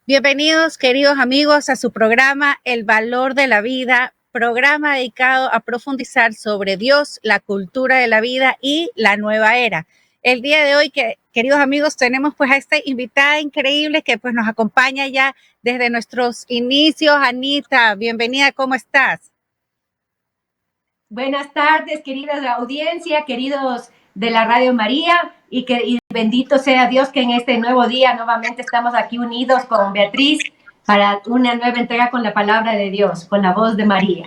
Bienvenidos, queridos amigos, a su programa El Valor de la Vida, programa dedicado a profundizar sobre Dios, la cultura de la vida y la nueva era. El día de hoy, queridos amigos, tenemos pues a esta invitada increíble que pues nos acompaña ya desde nuestros inicios. Anita, bienvenida, ¿cómo estás? Buenas tardes, querida audiencia, queridos de la Radio María, y bendito sea Dios que en este nuevo día nuevamente estamos aquí unidos con Beatriz para una nueva entrega con la palabra de Dios, con la voz de María.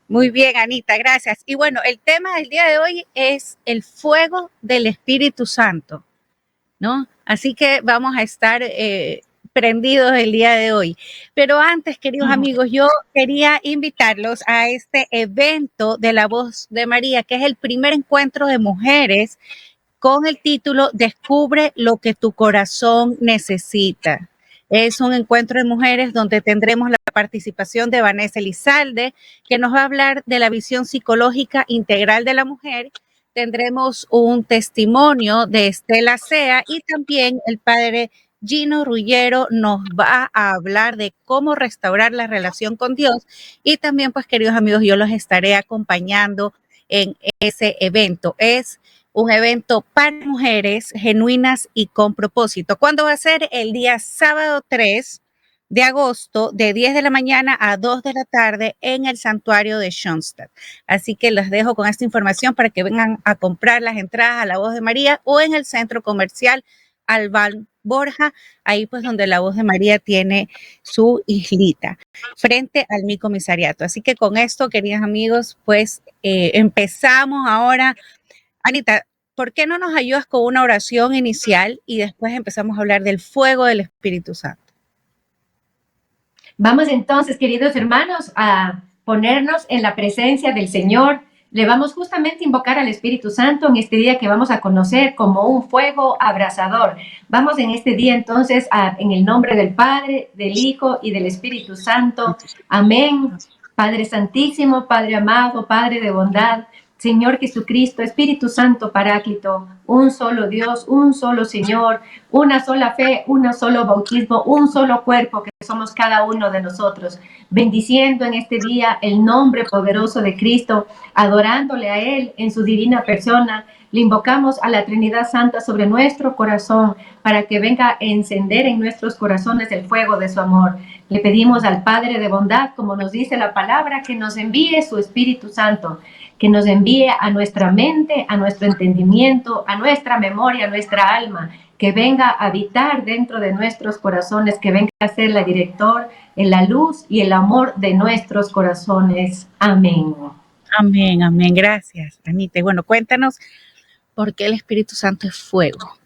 Muy bien, Anita, gracias. Y bueno, el tema del día de hoy es el fuego del Espíritu Santo, ¿no? Así que vamos a estar prendidos el día de hoy. Pero antes, queridos amigos, yo quería invitarlos a este evento de la Voz de María, que es el primer encuentro de mujeres con el título Descubre lo que tu corazón necesita. Es un encuentro de mujeres donde tendremos la participación de Vanessa Elizalde, que nos va a hablar de la visión psicológica integral de la mujer. Tendremos un testimonio de Estela Sea y también el padre Gino Rullero nos va a hablar de cómo restaurar la relación con Dios. Y también, pues, queridos amigos, yo los estaré acompañando en ese evento. Es un evento para mujeres genuinas y con propósito. ¿Cuándo va a ser? El día sábado 3 de agosto, de 10 de la mañana a 2 de la tarde en el santuario de Schoenstatt. Así que les dejo con esta información para que vengan a comprar las entradas a La Voz de María o en el centro comercial Albán Borja, ahí pues donde La Voz de María tiene su islita, frente al mi comisariato. Así que con esto, queridos amigos, pues empezamos ahora. Anita, ¿por qué no nos ayudas con una oración inicial y después empezamos a hablar del fuego del Espíritu Santo? Vamos entonces, queridos hermanos, a ponernos en la presencia del Señor. Le vamos justamente a invocar al Espíritu Santo en este día que vamos a conocer como un fuego abrasador. Vamos en este día entonces en el nombre del Padre, del Hijo y del Espíritu Santo. Amén. Padre Santísimo, Padre amado, Padre de bondad, Señor Jesucristo, Espíritu Santo Paráclito, un solo Dios, un solo Señor, una sola fe, un solo bautismo, un solo cuerpo que somos cada uno de nosotros. Bendiciendo en este día el nombre poderoso de Cristo, adorándole a Él en su divina persona, le invocamos a la Trinidad Santa sobre nuestro corazón para que venga a encender en nuestros corazones el fuego de su amor. Le pedimos al Padre de bondad, como nos dice la palabra, que nos envíe su Espíritu Santo, que nos envíe a nuestra mente, a nuestro entendimiento, a nuestra memoria, a nuestra alma, que venga a habitar dentro de nuestros corazones, que venga a ser la director en la luz y el amor de nuestros corazones. Amén. Amén, amén. Gracias, Anita. Y bueno, cuéntanos por qué el Espíritu Santo es fuego.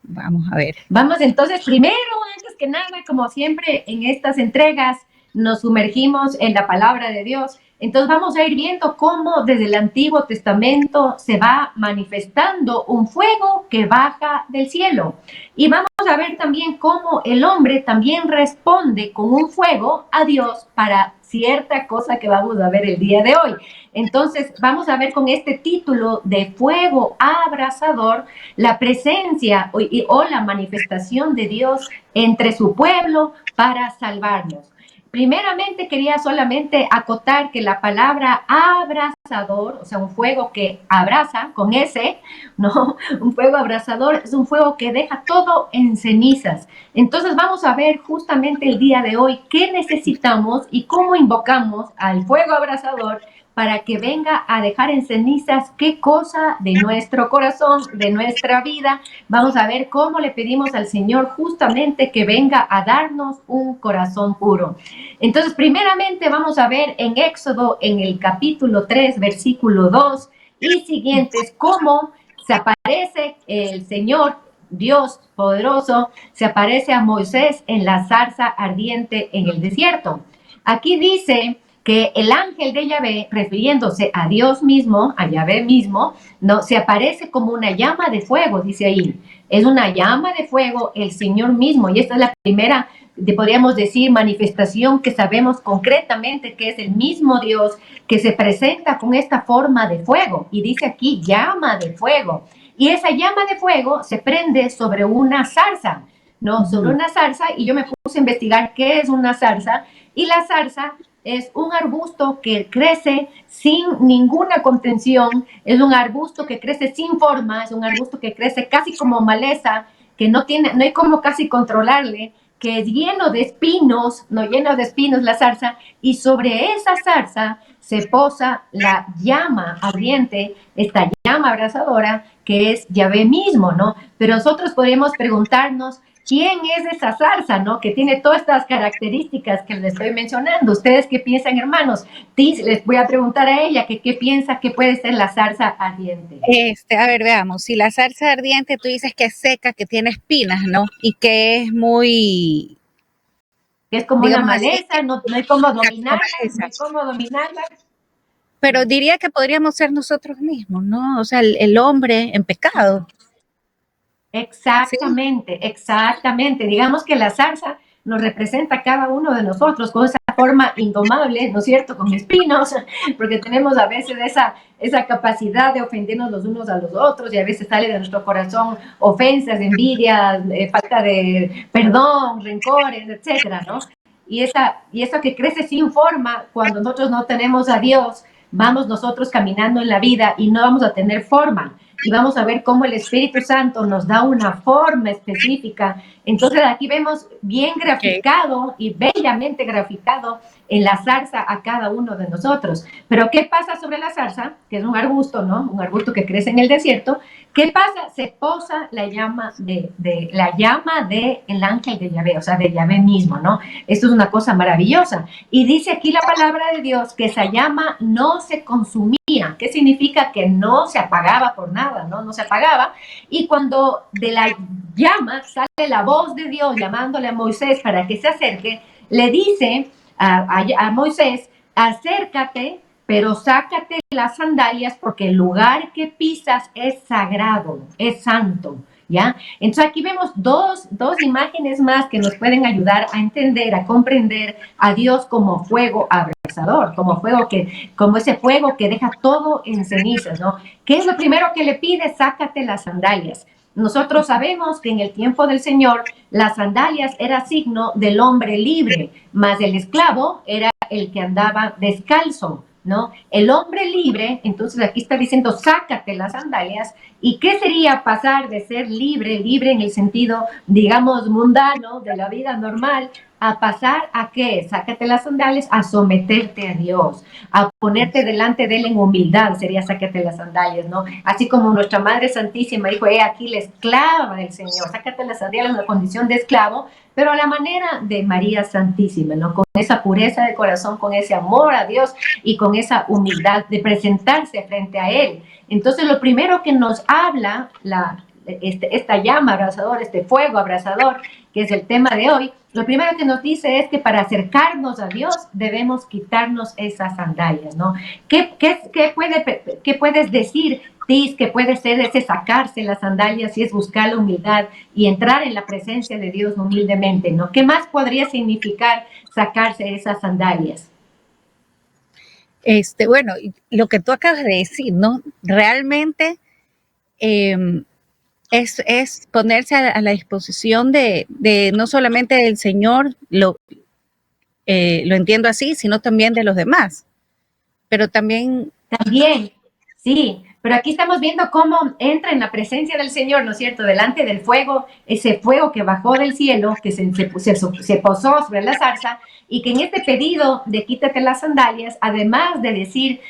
Vamos a ver. Vamos entonces, primero, antes que nada, como siempre en estas entregas, nos sumergimos en la palabra de Dios. Entonces vamos a ir viendo cómo desde el Antiguo Testamento se va manifestando un fuego que baja del cielo. Y vamos a ver también cómo el hombre también responde con un fuego a Dios para cierta cosa que vamos a ver el día de hoy. Entonces vamos a ver con este título de fuego abrasador la presencia o la manifestación de Dios entre su pueblo para salvarnos. Primeramente quería solamente acotar que la palabra abrasador, o sea, un fuego que abraza con ese, no, un fuego abrasador es un fuego que deja todo en cenizas. Entonces vamos a ver justamente el día de hoy qué necesitamos y cómo invocamos al fuego abrasador para que venga a dejar en cenizas qué cosa de nuestro corazón, de nuestra vida. Vamos a ver cómo le pedimos al Señor justamente que venga a darnos un corazón puro. Entonces, primeramente vamos a ver en Éxodo, en el capítulo 3, versículo 2 y siguientes, cómo se aparece el Señor, Dios poderoso, se aparece a Moisés en la zarza ardiente en el desierto. Aquí dice que el ángel de Yahvé, refiriéndose a Dios mismo, a Yahvé mismo, no, se aparece como una llama de fuego, dice ahí. Es una llama de fuego el Señor mismo, y esta es la primera, podríamos decir, manifestación que sabemos concretamente que es el mismo Dios que se presenta con esta forma de fuego, y dice aquí llama de fuego. Y esa llama de fuego se prende sobre una zarza. ¿no? Sobre una zarza, y yo me puse a investigar qué es una zarza, y la zarza es un arbusto que crece sin ninguna contención, es un arbusto que crece sin forma, es un arbusto que crece casi como maleza, que no hay como casi controlarle, que es lleno de espinos, no lleno de espinos la zarza, y sobre esa zarza se posa la llama ardiente, esta llama abrasadora, que es Yahvé mismo, ¿no? Pero nosotros podríamos preguntarnos, ¿quién es esa zarza, no? Que tiene todas estas características que les estoy mencionando. ¿Ustedes qué piensan, hermanos? Les voy a preguntar a ella que qué piensa que puede ser la zarza ardiente. A ver, veamos, si la zarza ardiente tú dices que es seca, que tiene espinas, ¿no? Y que es muy... Que es como una maleza, no hay cómo dominarla, no hay cómo dominarla. Pero diría que podríamos ser nosotros mismos, ¿no? O sea, el hombre en pecado. Exactamente, ¿sí? Exactamente. Digamos que la zarza nos representa a cada uno de nosotros con esa forma indomable, ¿no es cierto? Con espinos, porque tenemos a veces esa capacidad de ofendernos los unos a los otros y a veces sale de nuestro corazón ofensas, envidias, falta de perdón, rencores, etcétera, ¿no? Y eso que crece sin forma, cuando nosotros no tenemos a Dios, vamos nosotros caminando en la vida y no vamos a tener forma. Y vamos a ver cómo el Espíritu Santo nos da una forma específica. Entonces aquí vemos bien graficado y bellamente graficado en la zarza a cada uno de nosotros. Pero ¿qué pasa sobre la zarza? Que es un arbusto, ¿no? Un arbusto que crece en el desierto. ¿Qué pasa? Se posa la llama de el ángel de Yahvé, o sea, de Yahvé mismo, ¿no? Esto es una cosa maravillosa. Y dice aquí la palabra de Dios que esa llama no se consumía. ¿Qué significa? Que no se apagaba por nada, ¿no? No se apagaba. Y cuando de la llama sale la voz de Dios llamándole a Moisés para que se acerque, le dice a Moisés, acércate, pero sácate las sandalias porque el lugar que pisas es sagrado, es santo. ¿Ya? Entonces aquí vemos dos imágenes más que nos pueden ayudar a entender, a comprender a Dios como fuego abrasador, como ese fuego que deja todo en cenizas, ¿no? ¿Qué es lo primero que le pide? Sácate las sandalias. Nosotros sabemos que en el tiempo del Señor las sandalias era signo del hombre libre, más el esclavo era el que andaba descalzo, ¿no? El hombre libre, entonces aquí está diciendo, sácate las sandalias. ¿Y qué sería pasar de ser libre en el sentido, digamos, mundano, de la vida normal, a pasar a qué? Sácate las sandalias, a someterte a Dios, a ponerte delante de Él en humildad, sería sácate las sandalias, ¿no? Así como nuestra Madre Santísima dijo, aquí la esclava del Señor, sácate las sandalias en una condición de esclavo, pero a la manera de María Santísima, ¿no? Con esa pureza de corazón, con ese amor a Dios y con esa humildad de presentarse frente a Él. Entonces, lo primero que nos habla esta llama abrasadora, este fuego abrasador, que es el tema de hoy, lo primero que nos dice es que para acercarnos a Dios debemos quitarnos esas sandalias, ¿no? ¿Qué puedes decir, Tis, que puede ser ese sacarse las sandalias y es buscar la humildad y entrar en la presencia de Dios humildemente, ¿no? ¿Qué más podría significar sacarse esas sandalias? Bueno, lo que tú acabas de decir, ¿no? Realmente es ponerse a la disposición de no solamente del Señor, lo entiendo así, sino también de los demás. Pero también... También, sí, pero aquí estamos viendo cómo entra en la presencia del Señor, ¿no es cierto? Delante del fuego, ese fuego que bajó del cielo, que se posó sobre la zarza, y que en este pedido de quítate las sandalias, además de decir,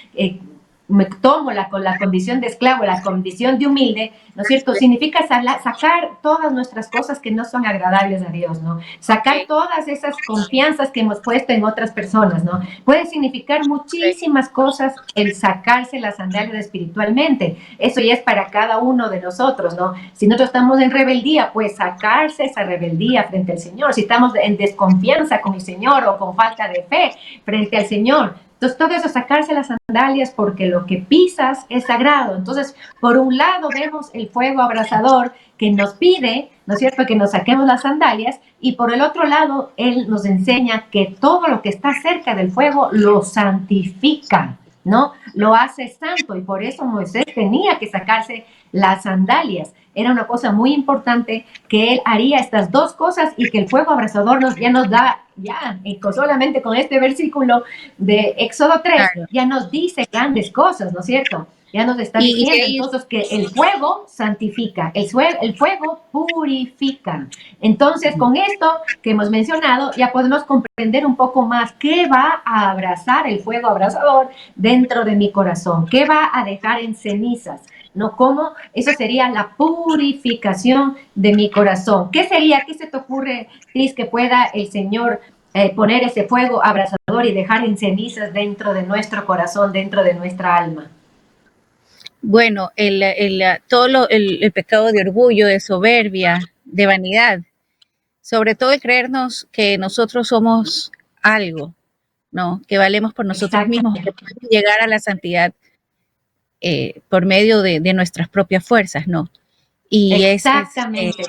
me tomo con la condición de esclavo, la condición de humilde, ¿no es cierto? Significa sacar todas nuestras cosas que no son agradables a Dios, ¿no? Sacar todas esas confianzas que hemos puesto en otras personas, ¿no? Puede significar muchísimas cosas el sacarse las sandalias espiritualmente. Eso ya es para cada uno de nosotros, ¿no? Si nosotros estamos en rebeldía, pues sacarse esa rebeldía frente al Señor. Si estamos en desconfianza con el Señor o con falta de fe frente al Señor, entonces, todo eso, sacarse las sandalias porque lo que pisas es sagrado. Entonces, por un lado vemos el fuego abrasador que nos pide, ¿no es cierto?, que nos saquemos las sandalias, y por el otro lado, Él nos enseña que todo lo que está cerca del fuego lo santifica, ¿no? Lo hace santo y por eso Moisés tenía que sacarse las sandalias. Era una cosa muy importante que él haría estas dos cosas y que el fuego abrasador ya nos da, solamente con este versículo de Éxodo 3, claro. ya nos dice grandes cosas, ¿no es cierto? Ya nos está diciendo entonces que el fuego santifica, el fuego purifica. Entonces, con esto que hemos mencionado, ya podemos comprender un poco más qué va a abrazar el fuego abrasador dentro de mi corazón, qué va a dejar en cenizas, ¿no? ¿Cómo? Eso sería la purificación de mi corazón. ¿Qué sería? ¿Qué se te ocurre, Cris, que pueda el Señor poner ese fuego abrasador y dejar en cenizas dentro de nuestro corazón, dentro de nuestra alma? Bueno, el pecado de orgullo, de soberbia, de vanidad, sobre todo el creernos que nosotros somos algo, ¿no? Que valemos por nosotros mismos, que podemos llegar a la santidad por medio de nuestras propias fuerzas, ¿no? Y exactamente.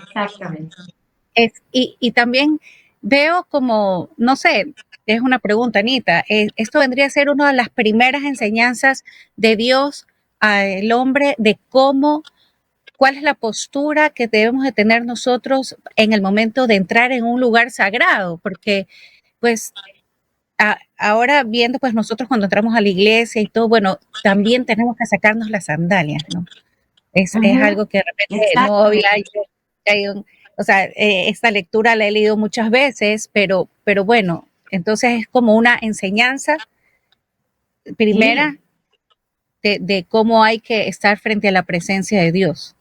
y también veo como, no sé, es una pregunta, Anita, esto vendría a ser una de las primeras enseñanzas de Dios al hombre de cuál es la postura que debemos de tener nosotros en el momento de entrar en un lugar sagrado, porque pues ahora viendo pues nosotros cuando entramos a la iglesia y todo, bueno, también tenemos que sacarnos las sandalias, ¿no? Es algo que de repente no había o sea, esta lectura la he leído muchas veces, pero bueno, entonces es como una enseñanza primera de cómo hay que estar frente a la presencia de Dios.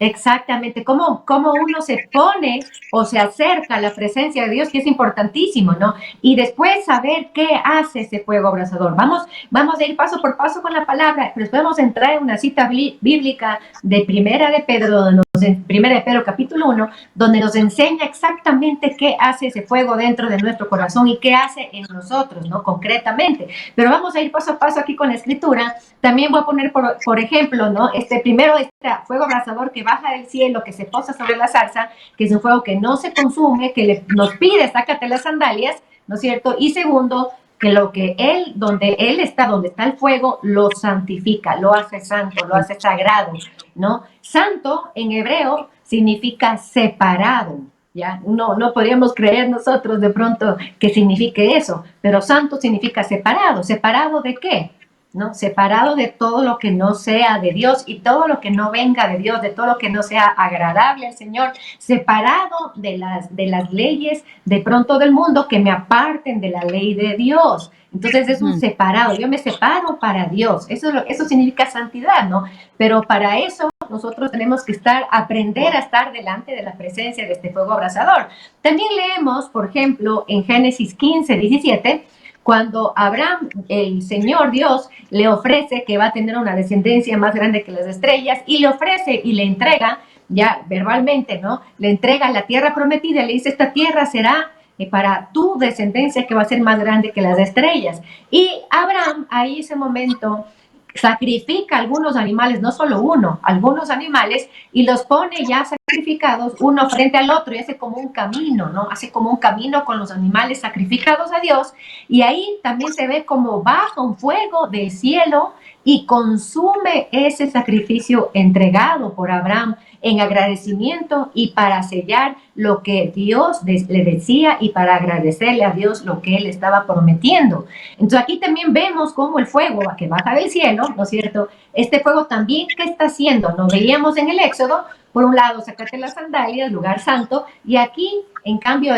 Exactamente, cómo uno se pone o se acerca a la presencia de Dios, que es importantísimo, ¿no? Y después saber qué hace ese fuego abrasador. Vamos a ir paso por paso con la palabra, pero después vamos a entrar en una cita bíblica de Primera de Pedro capítulo 1, donde nos enseña exactamente qué hace ese fuego dentro de nuestro corazón y qué hace en nosotros, ¿no? Concretamente. Pero vamos a ir paso a paso aquí con la escritura. También voy a poner, por ejemplo, ¿no? Primero, este fuego abrasador que baja del cielo, que se posa sobre la zarza, que es un fuego que no se consume, que nos pide, sácate las sandalias, ¿no es cierto? Y segundo, que donde está el fuego, lo santifica, lo hace santo, lo hace sagrado, ¿no? Santo en hebreo significa separado, ¿ya? No podríamos creer nosotros de pronto que signifique eso, pero santo significa separado. ¿Separado de qué? ¿No? Separado de todo lo que no sea de Dios y todo lo que no venga de Dios, de todo lo que no sea agradable al Señor, separado de las leyes de pronto del mundo que me aparten de la ley de Dios. Entonces es un separado, yo me separo para Dios, eso significa santidad, ¿no? Pero para eso nosotros tenemos que aprender a estar delante de la presencia de este fuego abrasador. También leemos, por ejemplo, en Génesis 15:17, cuando Abraham, el Señor Dios, le ofrece que va a tener una descendencia más grande que las estrellas y le ofrece y le entrega, ya verbalmente, ¿no? Le entrega la tierra prometida, le dice, esta tierra será para tu descendencia que va a ser más grande que las estrellas. Y Abraham, ahí ese momento, sacrifica algunos animales, no solo uno, algunos animales, y los pone ya sacrificados uno frente al otro y hace como un camino, ¿no? Hace como un camino con los animales sacrificados a Dios, y ahí también se ve como baja un fuego del cielo y consume ese sacrificio entregado por Abraham en agradecimiento y para sellar lo que Dios le decía y para agradecerle a Dios lo que él estaba prometiendo. Entonces aquí también vemos cómo el fuego que baja del cielo, ¿no es cierto? Este fuego también, ¿qué está haciendo? Nos veíamos en el Éxodo, por un lado, sacate las sandalias, lugar santo, y aquí, en cambio,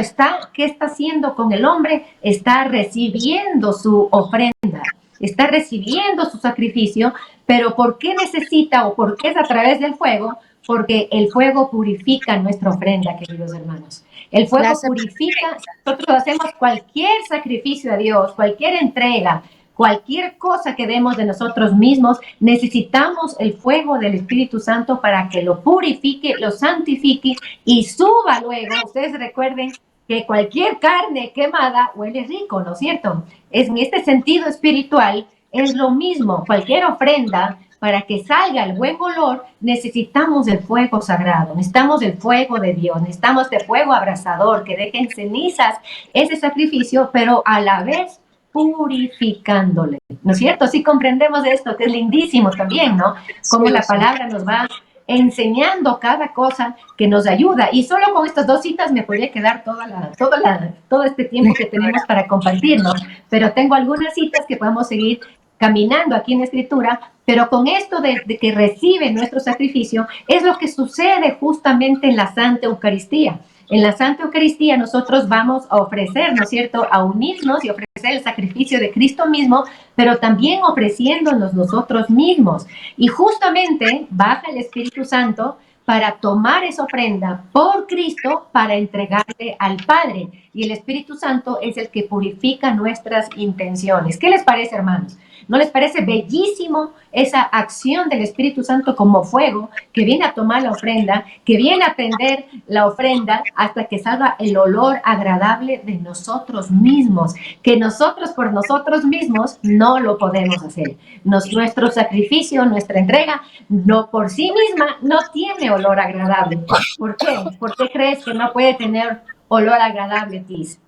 ¿qué está haciendo con el hombre? Está recibiendo su ofrenda, está recibiendo su sacrificio, pero ¿por qué necesita o por qué es a través del fuego? Porque el fuego purifica nuestra ofrenda, queridos hermanos. El fuego purifica, nosotros hacemos cualquier sacrificio a Dios, cualquier entrega, cualquier cosa que demos de nosotros mismos, necesitamos el fuego del Espíritu Santo para que lo purifique, lo santifique y suba luego. Ustedes recuerden que cualquier carne quemada huele rico, ¿no es cierto? En este sentido espiritual es lo mismo, cualquier ofrenda, para que salga el buen olor, necesitamos el fuego sagrado, necesitamos el fuego de Dios, necesitamos el fuego abrasador que deje en cenizas ese sacrificio, pero a la vez purificándole, ¿no es cierto? Sí comprendemos esto, que es lindísimo también, ¿no? Cómo la palabra nos va enseñando cada cosa que nos ayuda. Y solo con estas dos citas me podría quedar todo este tiempo que tenemos para compartirnos, pero tengo algunas citas que podemos seguir caminando aquí en la Escritura, pero con esto de que recibe nuestro sacrificio, es lo que sucede justamente en la Santa Eucaristía. En la Santa Eucaristía nosotros vamos a ofrecer, ¿no es cierto?, a unirnos y ofrecer el sacrificio de Cristo mismo, pero también ofreciéndonos nosotros mismos. Y justamente baja el Espíritu Santo para tomar esa ofrenda por Cristo para entregarle al Padre. Y el Espíritu Santo es el que purifica nuestras intenciones. ¿Qué les parece, hermanos? ¿No les parece bellísimo esa acción del Espíritu Santo como fuego que viene a tomar la ofrenda, que viene a prender la ofrenda hasta que salga el olor agradable de nosotros mismos, que nosotros por nosotros mismos no lo podemos hacer? Nuestro sacrificio, nuestra entrega, no por sí misma no tiene olor agradable. ¿Por qué? ¿Por qué crees que no puede tener olor agradable, Tis?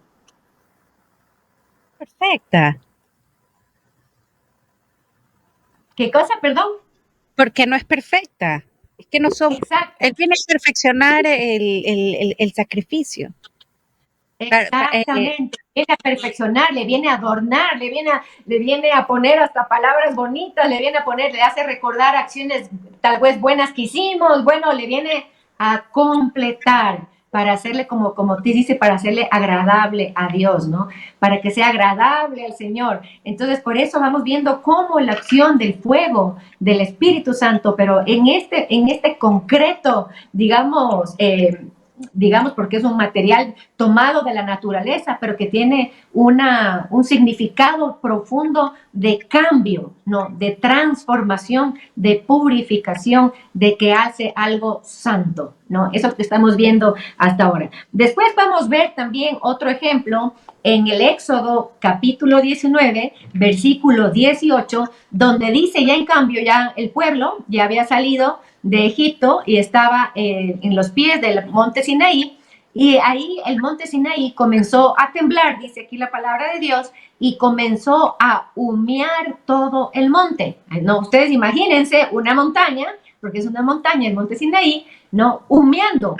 Perfecta. ¿Qué cosa, perdón? Porque no es perfecta. Es que no somos. Exacto. Él viene a perfeccionar el sacrificio. Exactamente, viene a perfeccionar, le viene a adornar, le viene a poner hasta palabras bonitas, le viene a poner, le hace recordar acciones tal vez buenas que hicimos, bueno, le viene a completar para hacerle como te dice, para hacerle agradable a Dios, ¿no? Para que sea agradable al Señor. Entonces, por eso vamos viendo cómo la acción del fuego del Espíritu Santo, pero en este concreto, digamos, porque es un material tomado de la naturaleza, pero que tiene un significado profundo de cambio, ¿no? De transformación, de purificación, de que hace algo santo, ¿no? Eso que estamos viendo hasta ahora. Después vamos a ver también otro ejemplo en el Éxodo capítulo 19, versículo 18, donde dice ya en cambio, ya el pueblo ya había salido de Egipto y estaba en los pies del monte Sinaí, y ahí el monte Sinaí comenzó a temblar, dice aquí la palabra de Dios, y comenzó a humear todo el monte. No, ustedes imagínense una montaña, porque es una montaña, el monte Sinaí, ¿no? Humeando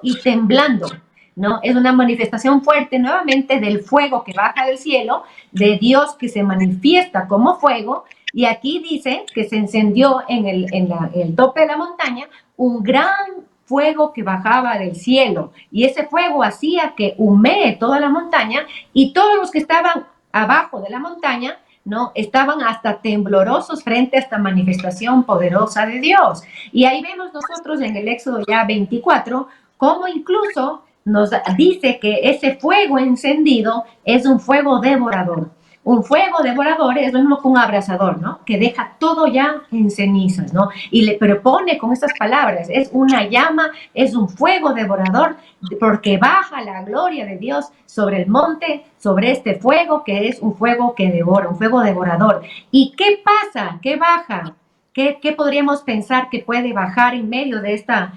y temblando, ¿no? Es una manifestación fuerte nuevamente del fuego que baja del cielo, de Dios que se manifiesta como fuego. Y aquí dice que se encendió en el tope de la montaña un gran fuego que bajaba del cielo. Y ese fuego hacía que humee toda la montaña, y todos los que estaban abajo de la montaña, ¿no? Estaban hasta temblorosos frente a esta manifestación poderosa de Dios. Y ahí vemos nosotros en el Éxodo ya 24, cómo incluso nos dice que ese fuego encendido es un fuego devorador. Un fuego devorador es lo mismo que un abrasador, ¿no? Que deja todo ya en cenizas, ¿no? Y le propone con estas palabras, es una llama, es un fuego devorador, porque baja la gloria de Dios sobre el monte, sobre este fuego que es un fuego que devora, un fuego devorador. ¿Y qué pasa? ¿Qué baja? ¿Qué podríamos pensar que puede bajar en medio de esta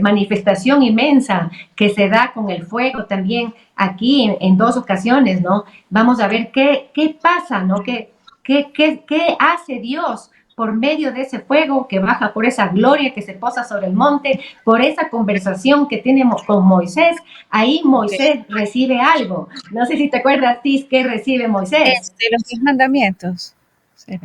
manifestación inmensa que se da con el fuego también aquí en dos ocasiones, ¿no? Vamos a ver qué pasa, ¿no? ¿Qué hace Dios por medio de ese fuego que baja, por esa gloria que se posa sobre el monte, por esa conversación que tenemos con Moisés? Ahí Moisés recibe algo. No sé si te acuerdas, Tis, ¿qué recibe Moisés? De los 10 mandamientos.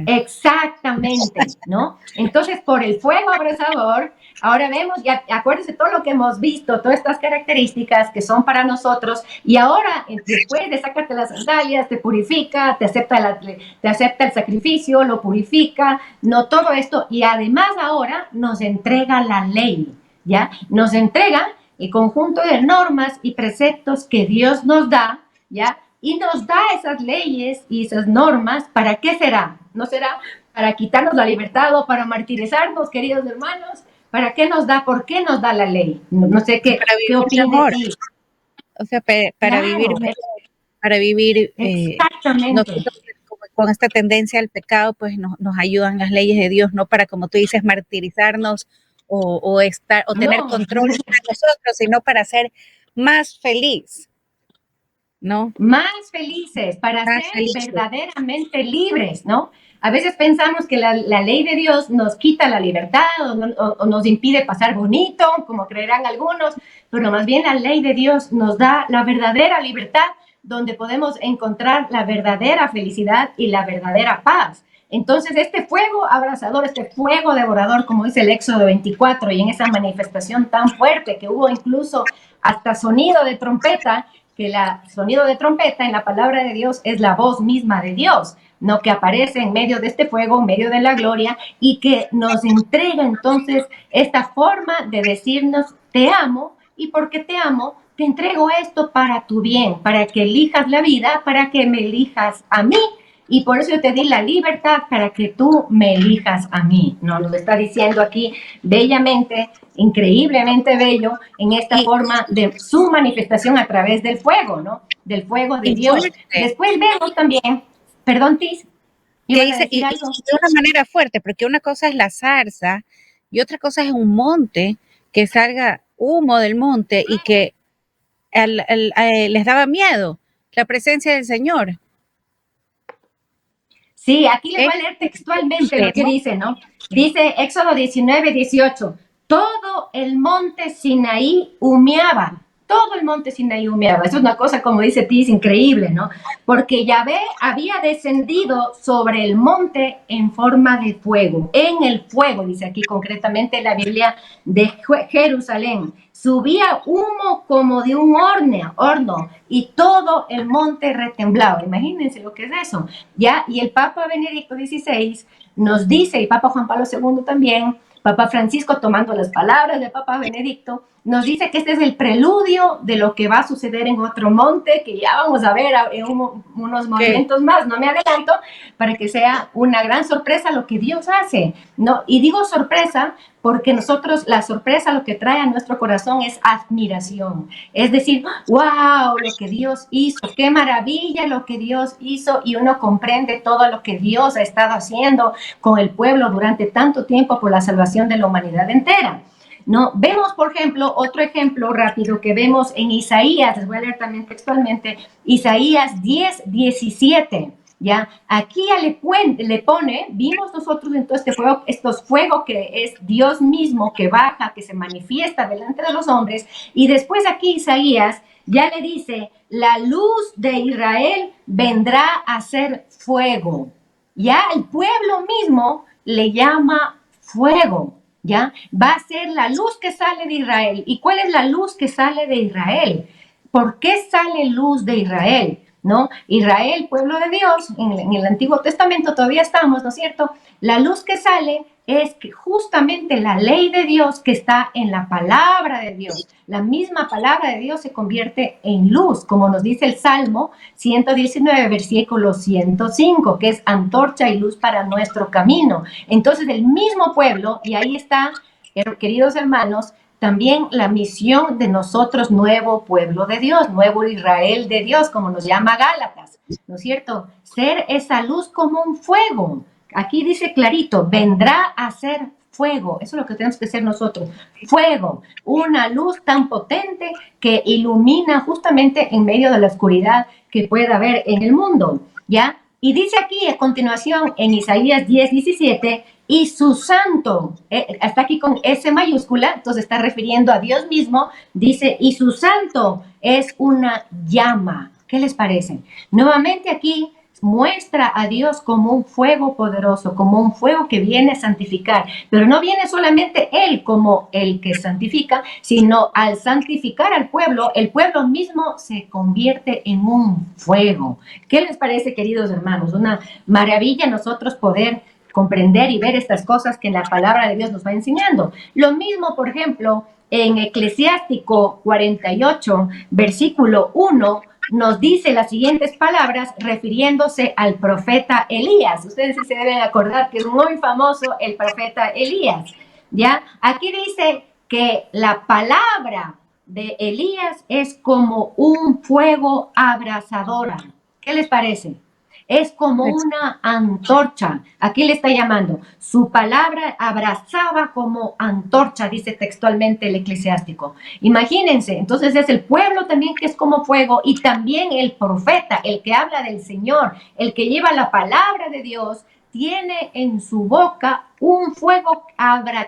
Exactamente, ¿no? Entonces, por el fuego abrasador, ahora vemos, ya acuérdense todo lo que hemos visto, todas estas características que son para nosotros, y ahora, después de sacarte las sandalias, te purifica, te acepta el sacrificio, lo purifica, no todo esto, y además ahora nos entrega la ley, ¿ya? Nos entrega el conjunto de normas y preceptos que Dios nos da, ¿ya? Y nos da esas leyes y esas normas. ¿Para qué será? ¿No será para quitarnos la libertad o para martirizarnos, queridos hermanos? ¿Para qué nos da? ¿Por qué nos da la ley? No sé qué opinas. O sea, para vivir mejor, para vivir exactamente. Con esta tendencia al pecado, pues nos ayudan las leyes de Dios, no para, como tú dices, martirizarnos o tener control sobre nosotros, sino para ser más feliz. ¿no? Más felices, para Más ser felices. verdaderamente libres, ¿no? A veces pensamos que la ley de Dios nos quita la libertad o nos impide pasar bonito, como creerán algunos, pero más bien la ley de Dios nos da la verdadera libertad, donde podemos encontrar la verdadera felicidad y la verdadera paz. Entonces, este fuego abrasador, este fuego devorador, como dice el Éxodo 24, y en esa manifestación tan fuerte que hubo incluso hasta sonido de trompeta, que el sonido de trompeta en la palabra de Dios es la voz misma de Dios, ¿no? Que aparece en medio de este fuego, en medio de la gloria, y que nos entrega entonces esta forma de decirnos, te amo, y porque te amo, te entrego esto para tu bien, para que elijas la vida, para que me elijas a mí, y por eso yo te di la libertad para que tú me elijas a mí. Nos lo está diciendo aquí bellamente, increíblemente bello, en esta forma de su manifestación a través del fuego, ¿no? Del fuego de Y Dios. fuerte, Después vemos también, perdón, Tis, que ¿ibas a dice, decir algo? y de una manera fuerte, porque una cosa es la zarza y otra cosa es un monte, que salga humo del monte y que les daba miedo la presencia del Señor. Sí, aquí les Es voy a leer textualmente lo fuerte, que ¿no? dice, ¿no? Dice Éxodo 19:18. Todo el monte Sinaí humeaba. Todo el monte Sinaí humeaba. Eso es una cosa, como dice Tis, increíble, ¿no? Porque Yahvé había descendido sobre el monte en forma de fuego. En el fuego, dice aquí concretamente la Biblia de Jerusalén. Subía humo como de un horno y todo el monte retemblaba. Imagínense lo que es eso. ¿Ya? Y el Papa Benedicto XVI nos dice, y Papa Juan Pablo II también, Papa Francisco tomando las palabras del Papa Benedicto, nos dice que este es el preludio de lo que va a suceder en otro monte, que ya vamos a ver en unos momentos más, no me adelanto, para que sea una gran sorpresa lo que Dios hace, ¿no? Y digo sorpresa porque nosotros, la sorpresa lo que trae a nuestro corazón es admiración, es decir, wow, lo que Dios hizo, qué maravilla lo que Dios hizo, y uno comprende todo lo que Dios ha estado haciendo con el pueblo durante tanto tiempo por la salvación de la humanidad entera. ¿No? Vemos, por ejemplo, otro ejemplo rápido que vemos en Isaías, les voy a leer también textualmente, Isaías 10:17. ¿Ya? Aquí ya le pone, vimos nosotros en todo este fuego, estos fuegos que es Dios mismo que baja, que se manifiesta delante de los hombres, y después aquí Isaías ya le dice, la luz de Israel vendrá a ser fuego. Ya el pueblo mismo le llama fuego. ¿Ya? Va a ser la luz que sale de Israel. ¿Y cuál es la luz que sale de Israel? ¿Por qué sale luz de Israel? ¿No? Israel, pueblo de Dios, en el Antiguo Testamento todavía estamos, ¿no es cierto? La luz que sale es que justamente la ley de Dios que está en la palabra de Dios, la misma palabra de Dios se convierte en luz, como nos dice el Salmo 119, versículo 105, que es antorcha y luz para nuestro camino. Entonces el mismo pueblo, y ahí está, queridos hermanos, también la misión de nosotros, nuevo pueblo de Dios, nuevo Israel de Dios, como nos llama Gálatas, ¿no es cierto? Ser esa luz como un fuego. Aquí dice clarito, vendrá a ser fuego. Eso es lo que tenemos que ser nosotros. Fuego, una luz tan potente que ilumina justamente en medio de la oscuridad que pueda haber en el mundo, ¿ya? Y dice aquí a continuación en Isaías 10:17, y su santo, está aquí con S mayúscula, entonces está refiriendo a Dios mismo, dice, y su santo es una llama. ¿Qué les parece? Nuevamente aquí muestra a Dios como un fuego poderoso, como un fuego que viene a santificar, pero no viene solamente Él como el que santifica, sino al santificar al pueblo, el pueblo mismo se convierte en un fuego. ¿Qué les parece, queridos hermanos? Una maravilla nosotros poder comprender y ver estas cosas que la palabra de Dios nos va enseñando. Lo mismo, por ejemplo, en Eclesiástico 48, versículo 1, nos dice las siguientes palabras refiriéndose al profeta Elías. Ustedes sí se deben acordar que es muy famoso el profeta Elías. ¿Ya? Aquí dice que la palabra de Elías es como un fuego abrasadora. ¿Qué les parece? Es como una antorcha. Aquí le está llamando. Su palabra abrazaba como antorcha, dice textualmente el eclesiástico. Imagínense, entonces es el pueblo también que es como fuego y también el profeta, el que habla del Señor, el que lleva la palabra de Dios, tiene en su boca un fuego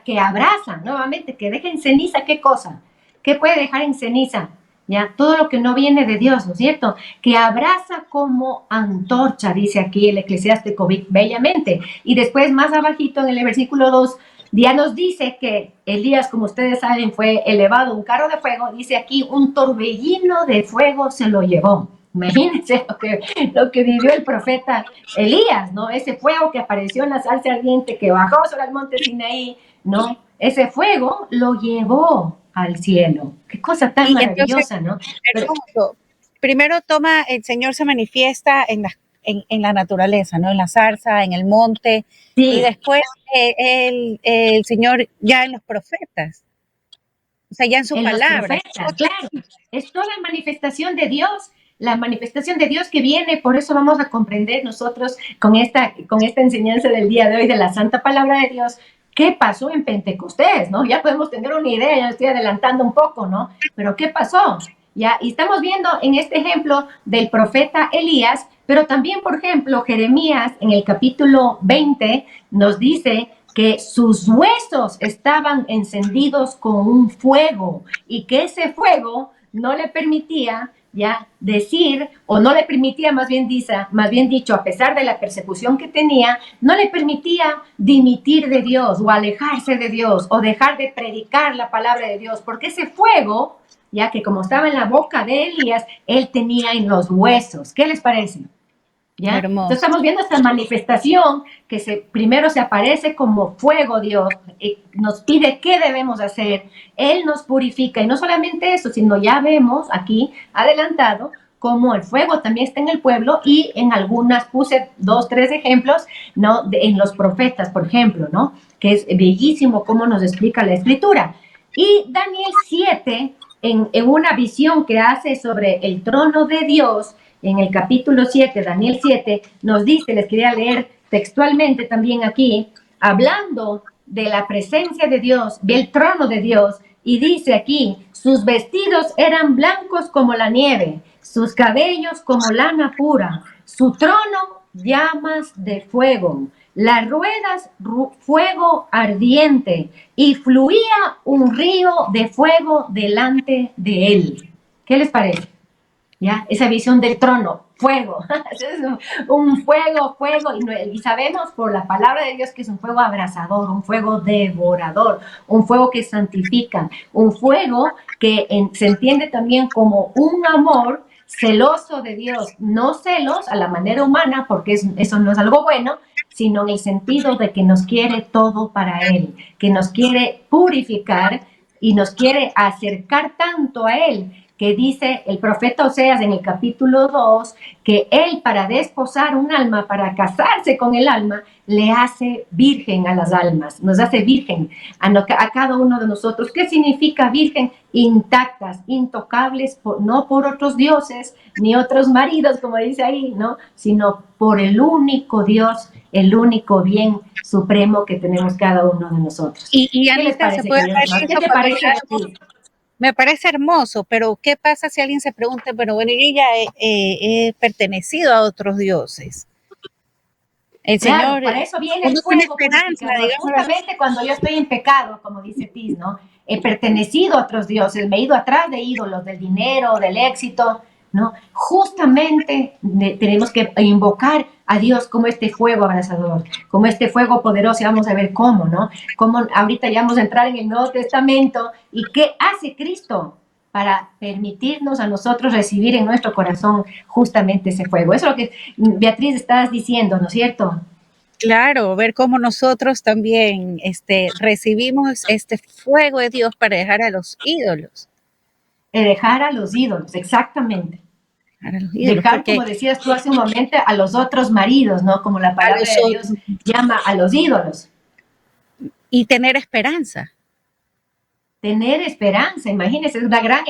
que abraza, nuevamente, que deja en ceniza, ¿qué cosa? ¿Qué puede dejar en ceniza? ¿Ya? Todo lo que no viene de Dios, ¿no es cierto? Que abraza como antorcha, dice aquí el eclesiástico bellamente. Y después, más abajito, en el versículo 2, ya nos dice que Elías, como ustedes saben, fue elevado un carro de fuego. Dice aquí, un torbellino de fuego se lo llevó. Imagínense lo que vivió el profeta Elías, ¿no? Ese fuego que apareció en la salsa ardiente, que bajó sobre el monte Sinaí, ¿no? Ese fuego lo llevó al cielo. Qué cosa tan maravillosa, entonces, ¿no? Pero, primero el Señor se manifiesta en la naturaleza, ¿no? En la zarza, en el monte, sí. Y después el Señor ya en los profetas, o sea, ya en su palabra. Los profetas, claro, es toda la manifestación de Dios. La manifestación de Dios que viene, por eso vamos a comprender nosotros con esta enseñanza del día de hoy de la santa palabra de Dios, qué pasó en Pentecostés, ¿no? Ya podemos tener una idea, ya estoy adelantando un poco, ¿no? Pero ¿qué pasó? Ya, y estamos viendo en este ejemplo del profeta Elías, pero también, por ejemplo, Jeremías en el capítulo 20 nos dice que sus huesos estaban encendidos con un fuego y que ese fuego no le permitía ya decir, o no le permitía, más bien dicho, a pesar de la persecución que tenía, no le permitía dimitir de Dios o alejarse de Dios o dejar de predicar la palabra de Dios, porque ese fuego, ya que como estaba en la boca de Elías, él tenía en los huesos. ¿Qué les parece? ¿Ya? Entonces estamos viendo esta manifestación que primero se aparece como fuego Dios, nos pide qué debemos hacer, Él nos purifica y no solamente eso, sino ya vemos aquí adelantado como el fuego también está en el pueblo y en algunas puse 2, 3 ejemplos, ¿no? En los profetas, por ejemplo, ¿no? Que es bellísimo cómo nos explica la escritura. Y Daniel 7, en una visión que hace sobre el trono de Dios, en el capítulo 7, Daniel 7, nos dice, les quería leer textualmente también aquí, hablando de la presencia de Dios, del trono de Dios, y dice aquí, sus vestidos eran blancos como la nieve, sus cabellos como lana pura, su trono llamas de fuego, las ruedas fuego ardiente, y fluía un río de fuego delante de él. ¿Qué les parece? ¿Ya? Esa visión del trono, fuego, es un fuego, y sabemos por la palabra de Dios que es un fuego abrasador, un fuego devorador, un fuego que santifica, un fuego que se entiende también como un amor celoso de Dios, no celos a la manera humana, porque eso no es algo bueno, sino en el sentido de que nos quiere todo para Él, que nos quiere purificar y nos quiere acercar tanto a Él, que dice el profeta Oseas en el capítulo 2, que él para desposar un alma, para casarse con el alma, le hace virgen a las almas, nos hace virgen a cada uno de nosotros. ¿Qué significa virgen? Intactas, intocables, no por otros dioses, ni otros maridos, como dice ahí, ¿no? Sino por el único Dios, el único bien supremo que tenemos cada uno de nosotros. ¿Qué les parece? ¿Qué te parece a ti? Me parece hermoso, pero ¿qué pasa si alguien se pregunta, bueno, yo ya he pertenecido a otros dioses? El claro, Señor, para eso viene el fuego, esperanza, justamente cuando yo estoy en pecado, como dice Tis, ¿no? He pertenecido a otros dioses, me he ido atrás de ídolos, del dinero, del éxito, ¿no? Justamente tenemos que invocar a Dios como este fuego abrasador, como este fuego poderoso, y vamos a ver cómo, ¿no? Cómo ahorita ya vamos a entrar en el Nuevo Testamento, y qué hace Cristo para permitirnos a nosotros recibir en nuestro corazón justamente ese fuego. Eso es lo que, Beatriz, estabas diciendo, ¿no es cierto? Claro, ver cómo nosotros también recibimos este fuego de Dios para dejar a los ídolos. Dejar a los ídolos, exactamente. Dejar, como decías tú hace un momento, a los otros maridos, ¿no? Como la palabra de Dios llama a los ídolos. Y tener esperanza. tener esperanza. Imagínense, es una gran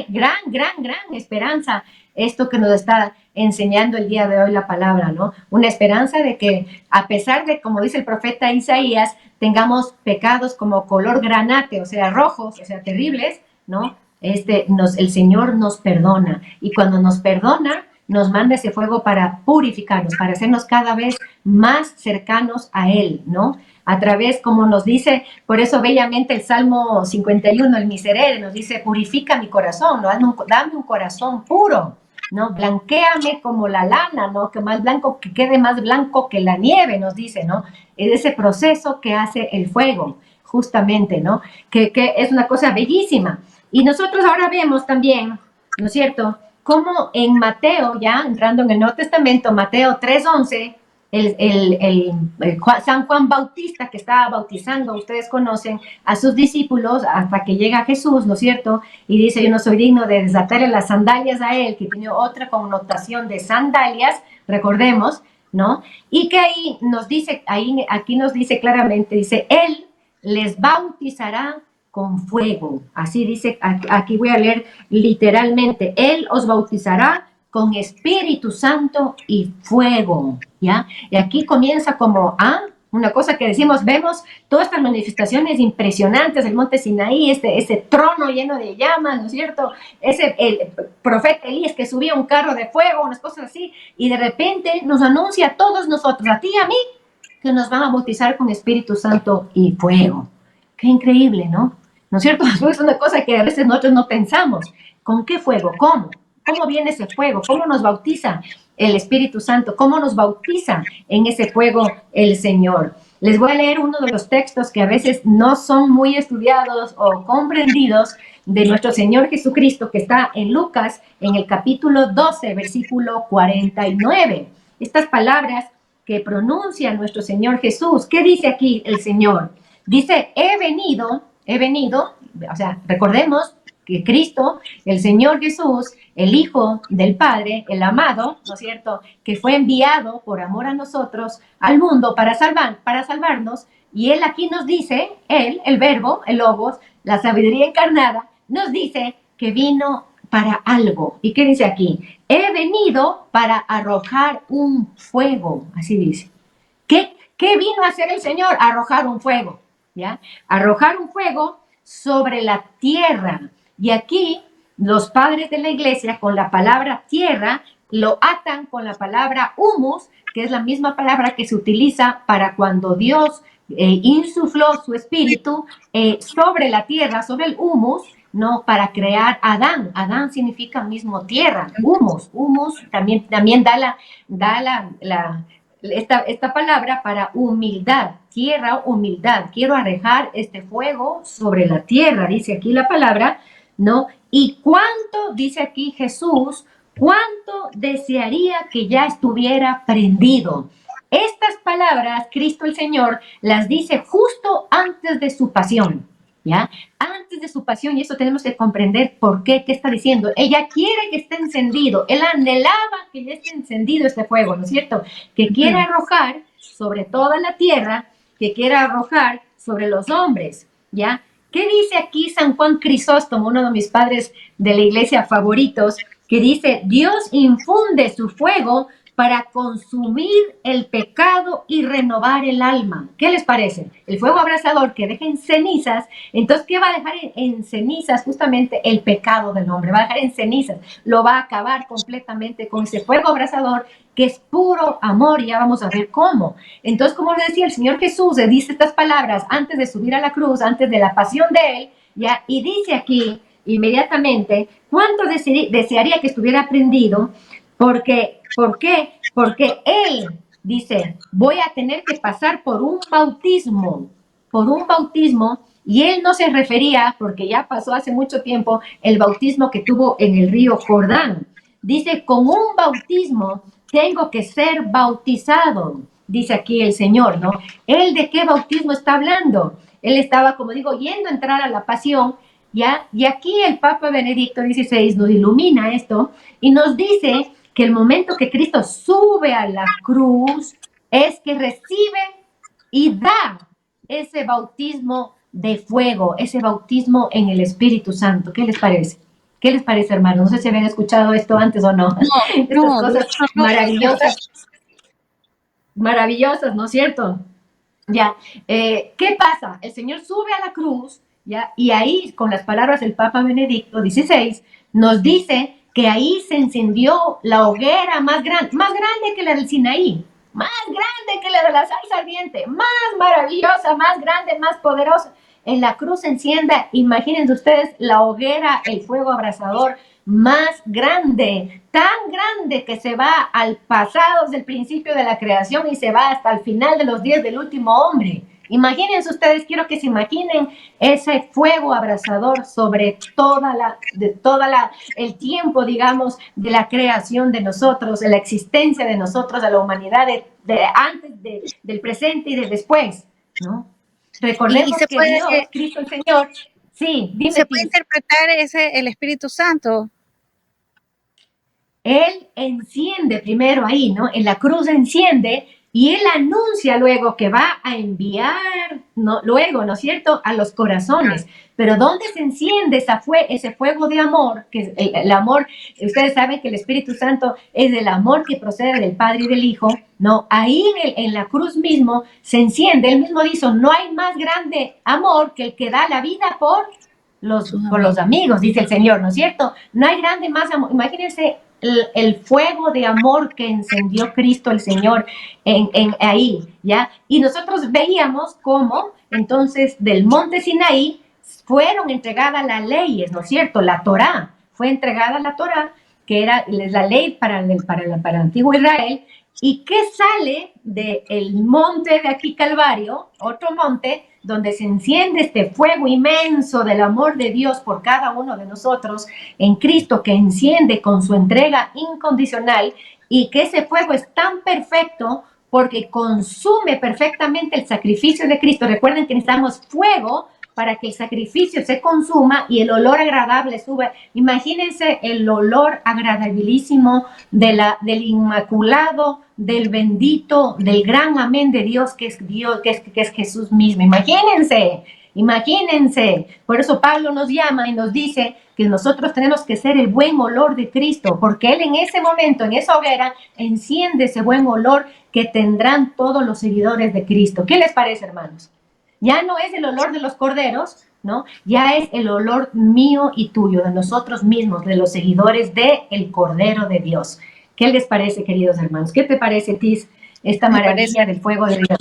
esperanza esto que nos está enseñando el día de hoy la palabra, ¿no? Una esperanza de que a pesar de, como dice el profeta Isaías, tengamos pecados como color granate, o sea, rojos, o sea, terribles, ¿no? El Señor nos perdona, y cuando nos perdona, nos manda ese fuego para purificarnos, para hacernos cada vez más cercanos a Él, ¿no? A través, como nos dice, por eso bellamente el Salmo 51, el Miserere, nos dice, purifica mi corazón, ¿no? Dame un corazón puro, ¿no? Blanquéame como la lana, ¿no? Que más blanco, que quede más blanco que la nieve, nos dice, ¿no? Es ese proceso que hace el fuego, justamente, ¿no? Que es una cosa bellísima. Y nosotros ahora vemos también, ¿no es cierto?, como en Mateo, ya entrando en el Nuevo Testamento, Mateo 3:11, San Juan Bautista, que estaba bautizando, ustedes conocen, a sus discípulos hasta que llega Jesús, ¿no es cierto? Y dice, yo no soy digno de desatarle las sandalias a él, que tiene otra connotación de sandalias, recordemos, ¿no? Y que ahí nos dice, aquí nos dice claramente, dice, él les bautizará con fuego. Así dice, aquí voy a leer literalmente, él os bautizará con Espíritu Santo y fuego, ¿ya? Y aquí comienza como, una cosa que decimos, vemos todas estas manifestaciones impresionantes, el monte Sinaí, ese trono lleno de llamas, ¿no es cierto? El profeta Elías que subía un carro de fuego, unas cosas así, y de repente nos anuncia a todos nosotros, a ti y a mí, que nos van a bautizar con Espíritu Santo y fuego. Qué increíble, ¿no? ¿No es cierto? Es una cosa que a veces nosotros no pensamos. ¿Con qué fuego? ¿Cómo? ¿Cómo viene ese fuego? ¿Cómo nos bautiza el Espíritu Santo? ¿Cómo nos bautiza en ese fuego el Señor? Les voy a leer uno de los textos que a veces no son muy estudiados o comprendidos de nuestro Señor Jesucristo, que está en Lucas, en el capítulo 12, versículo 49. Estas palabras que pronuncia nuestro Señor Jesús. ¿Qué dice aquí el Señor? Dice, he venido, o sea, recordemos que Cristo, el Señor Jesús, el Hijo del Padre, el amado, ¿no es cierto?, que fue enviado por amor a nosotros al mundo para salvarnos, y Él aquí nos dice, Él, el Verbo, el Logos, la sabiduría encarnada, nos dice que vino para algo. ¿Y qué dice aquí? He venido para arrojar un fuego, así dice. ¿Qué vino a hacer el Señor? Arrojar un fuego, ¿ya? Arrojar un fuego sobre la tierra. Y aquí los padres de la iglesia con la palabra tierra lo atan con la palabra humus, que es la misma palabra que se utiliza para cuando Dios insufló su espíritu sobre la tierra, sobre el humus, ¿no? Para crear Adán. Adán significa mismo tierra, humus. Humus también da esta palabra para humildad, tierra, humildad. Quiero arrojar este fuego sobre la tierra, dice aquí la palabra, ¿no? Y cuánto, dice aquí Jesús, cuánto desearía que ya estuviera prendido. Estas palabras, Cristo el Señor las dice justo antes de su pasión, ¿ya? Antes de su pasión, y eso tenemos que comprender por qué está diciendo. Ella quiere que esté encendido, él anhelaba que ya esté encendido este fuego, ¿no es cierto? Que quiere arrojar sobre toda la tierra, que quiere arrojar sobre los hombres, ¿ya? ¿Qué dice aquí San Juan Crisóstomo, uno de mis padres de la iglesia favoritos, que dice, Dios infunde su fuego para consumir el pecado y renovar el alma? ¿Qué les parece? El fuego abrasador que deja en cenizas, entonces, ¿qué va a dejar en cenizas? Justamente el pecado del hombre, va a dejar en cenizas, lo va a acabar completamente con ese fuego abrasador que es puro amor, y ya vamos a ver cómo. Entonces, como les decía, el Señor Jesús le dice estas palabras antes de subir a la cruz, antes de la pasión de Él, ¿ya? Y dice aquí inmediatamente, ¿cuánto desearía que estuviera prendido? ¿Por qué? Porque Él dice, voy a tener que pasar por un bautismo, y Él no se refería, porque ya pasó hace mucho tiempo, el bautismo que tuvo en el río Jordán. Dice, con un bautismo tengo que ser bautizado, dice aquí el Señor, ¿no? ¿Él de qué bautismo está hablando? Él estaba, como digo, yendo a entrar a la pasión, ¿ya? Y aquí el Papa Benedicto XVI nos ilumina esto y nos dice que el momento que Cristo sube a la cruz es que recibe y da ese bautismo de fuego, ese bautismo en el Espíritu Santo. ¿Qué les parece? ¿Qué les parece, hermano? No sé si habían escuchado esto antes o no. Estas No, de cosas hecho no. maravillosas, maravillosas, ¿no es cierto? Ya, ¿qué pasa? El Señor sube a la cruz, ya, y ahí, con las palabras del Papa Benedicto XVI, nos dice que ahí se encendió la hoguera más grande que la del Sinaí, más grande que la de la salsa ardiente, más maravillosa, más grande, más poderosa. En la cruz se enciende, imagínense ustedes, la hoguera, el fuego abrasador más grande, tan grande que se va al pasado desde el principio de la creación y se va hasta el final de los días del último hombre. Imagínense ustedes, quiero que se imaginen ese fuego abrasador sobre el tiempo, digamos, de la creación de nosotros, de la existencia de nosotros, de la humanidad, del presente y del después, ¿no? Y Recordemos se que puede, Dios, Cristo el Señor, sí, dime, se puede Tis. interpretar el Espíritu Santo. Él enciende primero ahí, ¿no? En la cruz enciende y él anuncia luego que va a enviar, ¿no? Luego, ¿no es cierto?, a los corazones. Pero ¿dónde se enciende ese fuego de amor? Que es el amor, ustedes saben que el Espíritu Santo es el amor que procede del Padre y del Hijo, ¿no? Ahí en la cruz mismo se enciende, él mismo dice, no hay más grande amor que el que da la vida por los amigos, dice el Señor, ¿no es cierto? No hay grande más amor. Imagínense el fuego de amor que encendió Cristo el Señor ahí, ¿ya? Y nosotros veíamos cómo entonces del monte Sinaí fueron entregadas las leyes, ¿no es cierto? La Torá, fue entregada la Torá, que era la ley para el antiguo Israel. ¿Y qué sale del monte de aquí Calvario, otro monte, donde se enciende este fuego inmenso del amor de Dios por cada uno de nosotros en Cristo, que enciende con su entrega incondicional, y que ese fuego es tan perfecto porque consume perfectamente el sacrificio de Cristo? Recuerden que necesitamos fuego para que el sacrificio se consuma y el olor agradable sube. Imagínense el olor agradabilísimo del inmaculado, del bendito, del gran amén de Dios, que es Dios, que es Jesús mismo. Imagínense, imagínense. Por eso Pablo nos llama y nos dice que nosotros tenemos que ser el buen olor de Cristo, porque Él en ese momento, en esa hoguera, enciende ese buen olor que tendrán todos los seguidores de Cristo. ¿Qué les parece, hermanos? Ya no es el olor de los corderos, ¿no? Ya es el olor mío y tuyo, de nosotros mismos, de los seguidores del Cordero de Dios. ¿Qué les parece, queridos hermanos? ¿Qué te parece, Tis, esta Me parece. maravilla del fuego de Dios?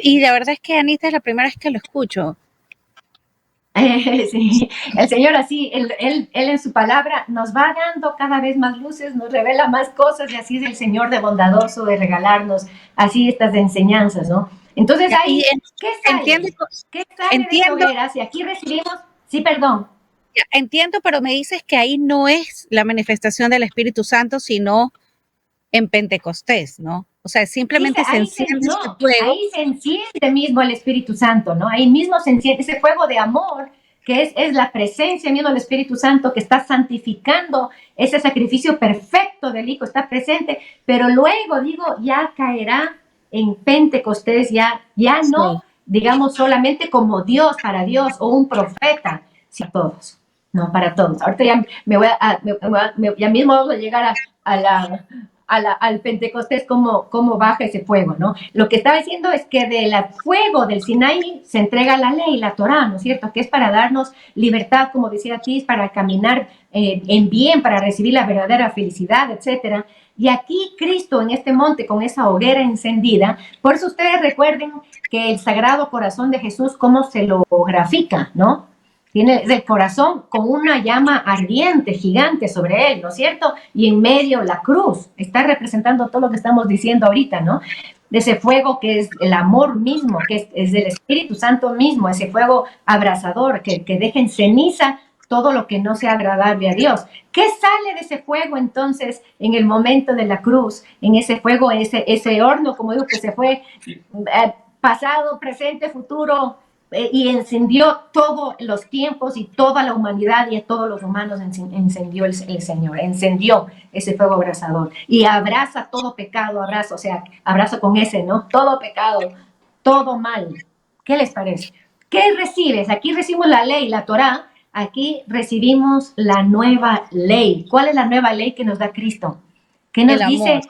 Y la verdad es que Anita es la primera vez que lo escucho. Sí, el Señor así, él en su palabra nos va dando cada vez más luces, nos revela más cosas, y así es el Señor de bondadoso de regalarnos así estas enseñanzas, ¿no? Entonces ahí, ¿qué sale? Entiendo, ¿Qué sale de esa hoguera? Si aquí recibimos, sí, perdón. Entiendo, pero me dices que ahí no es la manifestación del Espíritu Santo, sino en Pentecostés, ¿no? O sea, simplemente se enciende ese fuego. Ahí se enciende mismo el Espíritu Santo, ¿no? Ahí mismo se enciende ese fuego de amor, que es la presencia mismo del Espíritu Santo que está santificando ese sacrificio perfecto del Hijo, está presente, pero luego, digo, ya caerá en Pentecostés, ya no, digamos, solamente como Dios, para Dios, o un profeta, sino para todos, no, para todos. Ahorita ya mismo vamos a llegar al Pentecostés, cómo baja ese fuego, ¿no? Lo que estaba diciendo es que del fuego del Sinaí se entrega la ley, la Torá, ¿no es cierto? Que es para darnos libertad, como decía Tis, para caminar en bien, para recibir la verdadera felicidad, etcétera. Y aquí Cristo en este monte con esa hoguera encendida, por eso ustedes recuerden que el Sagrado Corazón de Jesús, cómo se lo grafica, ¿no? Tiene el corazón con una llama ardiente, gigante sobre él, ¿no es cierto? Y en medio la cruz, está representando todo lo que estamos diciendo ahorita, ¿no? De ese fuego que es el amor mismo, que es del Espíritu Santo mismo, ese fuego abrasador que deja en ceniza todo lo que no sea agradable a Dios. ¿Qué sale de ese fuego entonces en el momento de la cruz? En ese fuego, ese horno, como digo, que se fue pasado, presente, futuro, y encendió todos los tiempos y toda la humanidad y a todos los humanos encendió el Señor, encendió ese fuego abrasador y abraza todo pecado, abraza con ese, ¿no? Todo pecado, todo mal. ¿Qué les parece? ¿Qué recibes? Aquí recibimos la ley, la Torá. Aquí recibimos la nueva ley. ¿Cuál es la nueva ley que nos da Cristo? ¿Qué nos dice?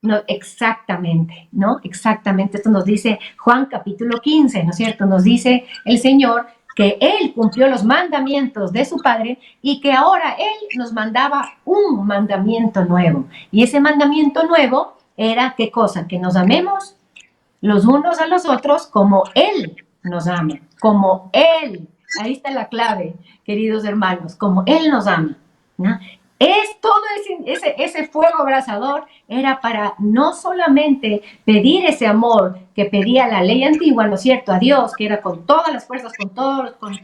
No, exactamente, ¿no? Exactamente. Esto nos dice Juan capítulo 15, ¿no es cierto? Nos dice el Señor que Él cumplió los mandamientos de su Padre y que ahora Él nos mandaba un mandamiento nuevo. Y ese mandamiento nuevo era, ¿qué cosa? Que nos amemos los unos a los otros como Él nos ama, como Él. Ahí está la clave, queridos hermanos, como Él nos ama, ¿no? Es todo ese fuego abrasador era para no solamente pedir ese amor que pedía la ley antigua, ¿no es cierto?, a Dios, que era con todas las fuerzas, con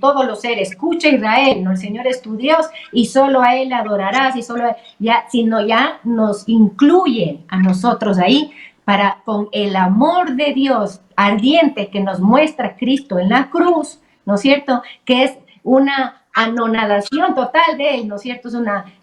todos los seres. Escucha Israel, ¿no? El Señor es tu Dios y solo a Él adorarás, y solo ya, sino ya nos incluye a nosotros ahí para, con el amor de Dios ardiente que nos muestra Cristo en la cruz, ¿no es cierto?, que es una anonadación total de Él, ¿no es cierto?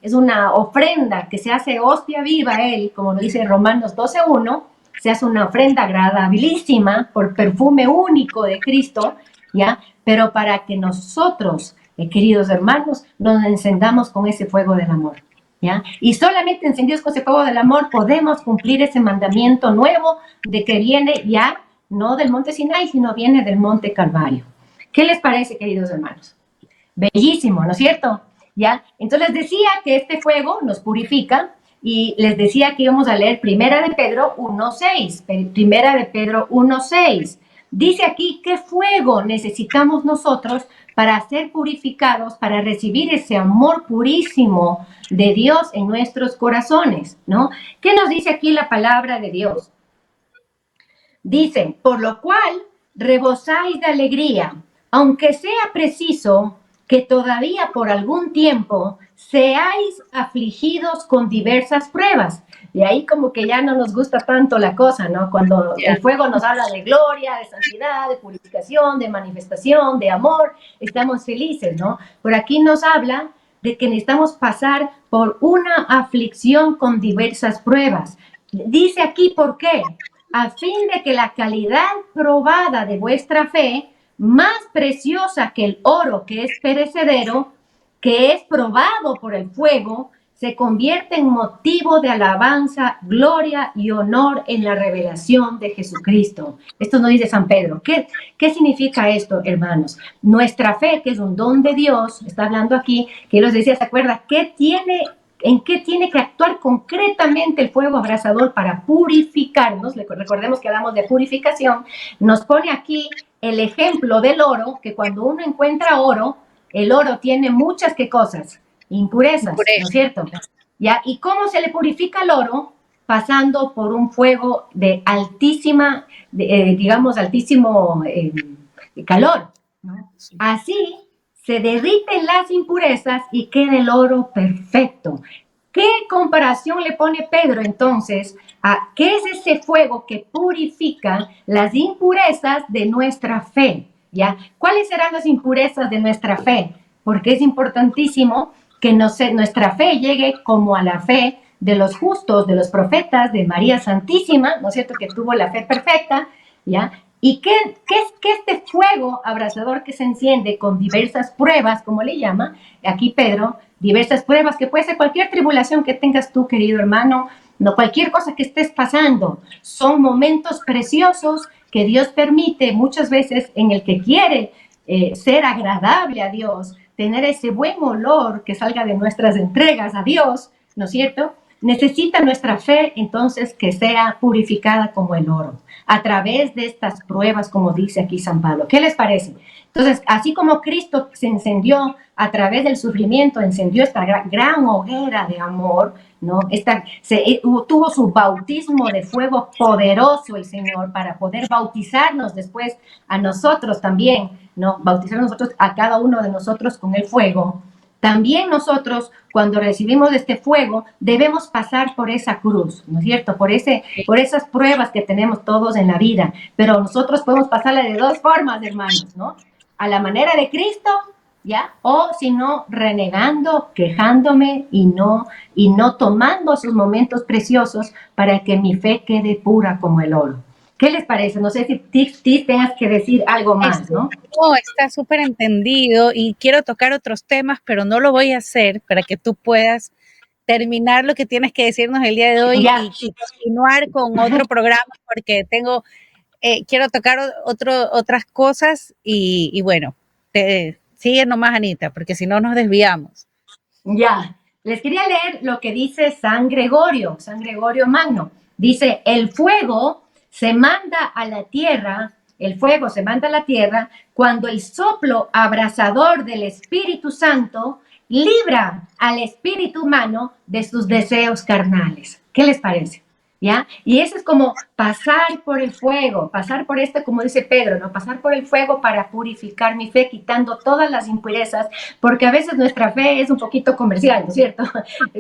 Es una ofrenda que se hace hostia viva a Él, como lo dice Romanos 12:1, se hace una ofrenda agradabilísima por perfume único de Cristo, ¿ya? Pero para que nosotros, queridos hermanos, nos encendamos con ese fuego del amor, ¿ya? Y solamente encendidos con ese fuego del amor podemos cumplir ese mandamiento nuevo de que viene ya, no del monte Sinai, sino viene del monte Calvario. ¿Qué les parece, queridos hermanos? Bellísimo, ¿no es cierto? ¿Ya? Entonces les decía que este fuego nos purifica y les decía que íbamos a leer Primera de Pedro 1:6. Primera de Pedro 1:6. Dice aquí qué fuego necesitamos nosotros para ser purificados, para recibir ese amor purísimo de Dios en nuestros corazones, ¿no? ¿Qué nos dice aquí la palabra de Dios? Dice, por lo cual rebosáis de alegría, aunque sea preciso que todavía por algún tiempo seáis afligidos con diversas pruebas. Y ahí como que ya no nos gusta tanto la cosa, ¿no? Cuando el fuego nos habla de gloria, de santidad, de purificación, de manifestación, de amor, estamos felices, ¿no? Por aquí nos habla de que necesitamos pasar por una aflicción con diversas pruebas. Dice aquí, ¿por qué? A fin de que la calidad probada de vuestra fe, más preciosa que el oro que es perecedero, que es probado por el fuego, se convierte en motivo de alabanza, gloria y honor en la revelación de Jesucristo. Esto nos dice San Pedro. ¿Qué significa esto, hermanos? Nuestra fe, que es un don de Dios, está hablando aquí, que los decía, ¿se acuerda? ¿En qué tiene que actuar concretamente el fuego abrasador para purificarnos? Recordemos que hablamos de purificación. Nos pone aquí el ejemplo del oro, que cuando uno encuentra oro, el oro tiene muchas ¿qué cosas? Impurezas, ¿no es cierto? ¿Ya? ¿Y cómo se le purifica el oro? Pasando por un fuego de altísima, altísimo calor, ¿no? Así se derriten las impurezas y queda el oro perfecto. ¿Qué comparación le pone Pedro entonces a qué es ese fuego que purifica las impurezas de nuestra fe? ¿Ya? ¿Cuáles serán las impurezas de nuestra fe? Porque es importantísimo que nuestra fe llegue como a la fe de los justos, de los profetas, de María Santísima, ¿no es cierto?, que tuvo la fe perfecta, ¿ya? ¿Y qué es este fuego abrasador que se enciende con diversas pruebas, como le llama aquí Pedro, diversas pruebas, que puede ser cualquier tribulación que tengas tú, querido hermano, no cualquier cosa que estés pasando? Son momentos preciosos que Dios permite muchas veces en el que quiere ser agradable a Dios, tener ese buen olor que salga de nuestras entregas a Dios, ¿no es cierto? Necesita nuestra fe entonces que sea purificada como el oro, a través de estas pruebas, como dice aquí San Pablo. ¿Qué les parece? Entonces, así como Cristo se encendió a través del sufrimiento, encendió esta gran hoguera de amor, ¿no? Tuvo su bautismo de fuego poderoso el Señor para poder bautizarnos después a nosotros también, ¿no? Bautizar a nosotros, a cada uno de nosotros con el fuego. También nosotros, cuando recibimos este fuego, debemos pasar por esa cruz, ¿no es cierto? Por esas pruebas que tenemos todos en la vida. Pero nosotros podemos pasarla de dos formas, hermanos, ¿no? A la manera de Cristo, ¿ya? O si no, renegando, quejándome y no tomando esos momentos preciosos para que mi fe quede pura como el oro. ¿Qué les parece? No sé si Tis tengas que decir algo más, ¿no? No, está súper entendido y quiero tocar otros temas, pero no lo voy a hacer para que tú puedas terminar lo que tienes que decirnos el día de hoy y continuar con otro programa porque quiero tocar otras cosas y bueno, sigue nomás, Anita, porque si no nos desviamos. Ya, les quería leer lo que dice San Gregorio Magno. Dice, el fuego se manda a la tierra, el fuego se manda a la tierra cuando el soplo abrasador del Espíritu Santo libra al espíritu humano de sus deseos carnales. ¿Qué les parece? ¿Ya? Y eso es como pasar por el fuego, pasar por como dice Pedro, ¿no? Pasar por el fuego para purificar mi fe, quitando todas las impurezas, porque a veces nuestra fe es un poquito comercial, ¿no es cierto?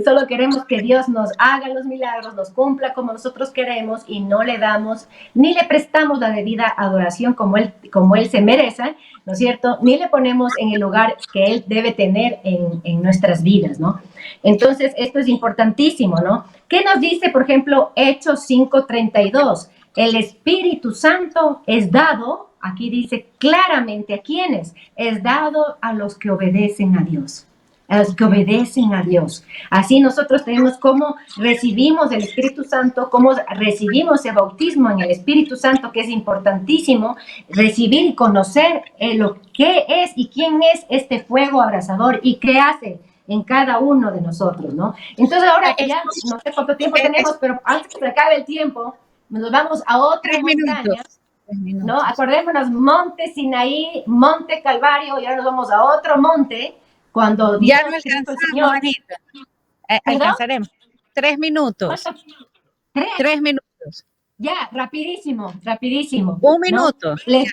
Solo queremos que Dios nos haga los milagros, nos cumpla como nosotros queremos y no le damos, ni le prestamos la debida adoración como él se merece, ¿no es cierto? Ni le ponemos en el lugar que Él debe tener en nuestras vidas, ¿no? Entonces, esto es importantísimo, ¿no? ¿Qué nos dice, por ejemplo, Hechos 5:32? El Espíritu Santo es dado, aquí dice claramente a quiénes, es dado a los que obedecen a Dios. A los que obedecen a Dios. Así nosotros tenemos cómo recibimos el Espíritu Santo, cómo recibimos el bautismo en el Espíritu Santo, que es importantísimo, recibir y conocer lo que es y quién es este fuego abrasador y qué hace en cada uno de nosotros, ¿no? Entonces ahora ya no sé cuánto tiempo tenemos, pero antes que se acabe el tiempo, nos vamos a otra montaña, ¿no? Acordémonos, Monte Sinaí, Monte Calvario, y ahora nos vamos a otro monte, cuando Dios, ya no alcanzamos, Señor, Anita. Alcanzaremos. 3 minutos. 3 minutos. Ya, rapidísimo, rapidísimo. 1 minuto. ¿No? Les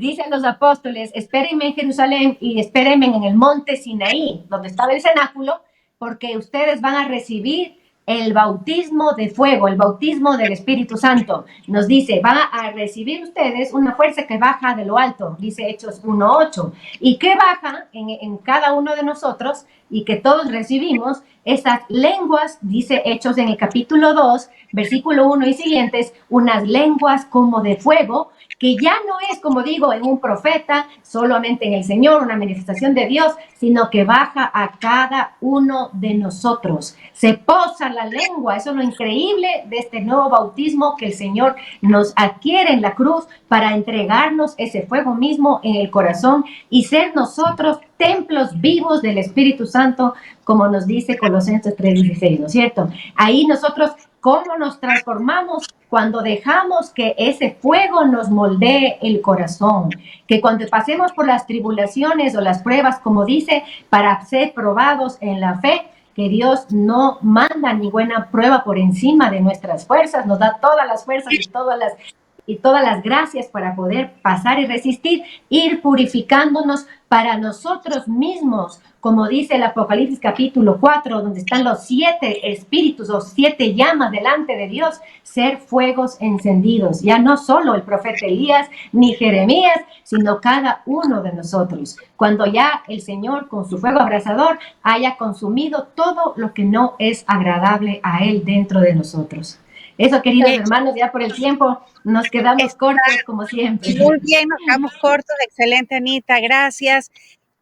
dice a los apóstoles, espérenme en Jerusalén y espérenme en el monte Sinaí, donde estaba el cenáculo, porque ustedes van a recibir el bautismo de fuego, el bautismo del Espíritu Santo. Nos dice, van a recibir ustedes una fuerza que baja de lo alto, dice Hechos 1:8. ¿Y qué baja en cada uno de nosotros y que todos recibimos? Esas lenguas, dice Hechos en el capítulo 2, versículo 1 y siguientes, unas lenguas como de fuego, que ya no es, como digo, en un profeta, solamente en el Señor, una manifestación de Dios, sino que baja a cada uno de nosotros. Se posa la lengua, eso es lo increíble de este nuevo bautismo que el Señor nos adquiere en la cruz para entregarnos ese fuego mismo en el corazón y ser nosotros templos vivos del Espíritu Santo, como nos dice Colosenses 3:16, ¿no es cierto? Ahí nosotros, ¿cómo nos transformamos? Cuando dejamos que ese fuego nos moldee el corazón, que cuando pasemos por las tribulaciones o las pruebas, como dice, para ser probados en la fe, que Dios no manda ninguna prueba por encima de nuestras fuerzas, nos da todas las fuerzas y todas las gracias para poder pasar y resistir, ir purificándonos para nosotros mismos, como dice el Apocalipsis capítulo 4, donde están los 7 espíritus o 7 llamas delante de Dios, ser fuegos encendidos. Ya no solo el profeta Elías ni Jeremías, sino cada uno de nosotros. Cuando ya el Señor con su fuego abrasador haya consumido todo lo que no es agradable a Él dentro de nosotros. Eso, queridos hermanos, ya por el tiempo nos quedamos cortos como siempre. Muy bien, nos quedamos cortos. Excelente, Anita, gracias.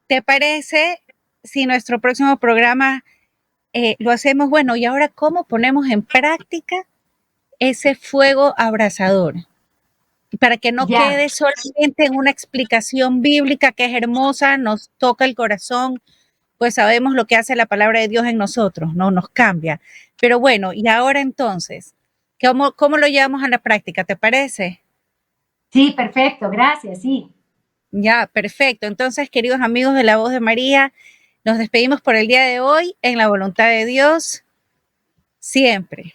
¿Te parece si nuestro próximo programa lo hacemos? Bueno, y ahora, ¿cómo ponemos en práctica ese fuego abrasador? Para que no quede solamente en una explicación bíblica que es hermosa, nos toca el corazón, pues sabemos lo que hace la palabra de Dios en nosotros, ¿no? Nos cambia. Pero bueno, y ahora entonces, ¿cómo lo llevamos a la práctica? ¿Te parece? Sí, perfecto, gracias, sí. Ya, perfecto. Entonces, queridos amigos de La Voz de María, nos despedimos por el día de hoy en la voluntad de Dios, siempre.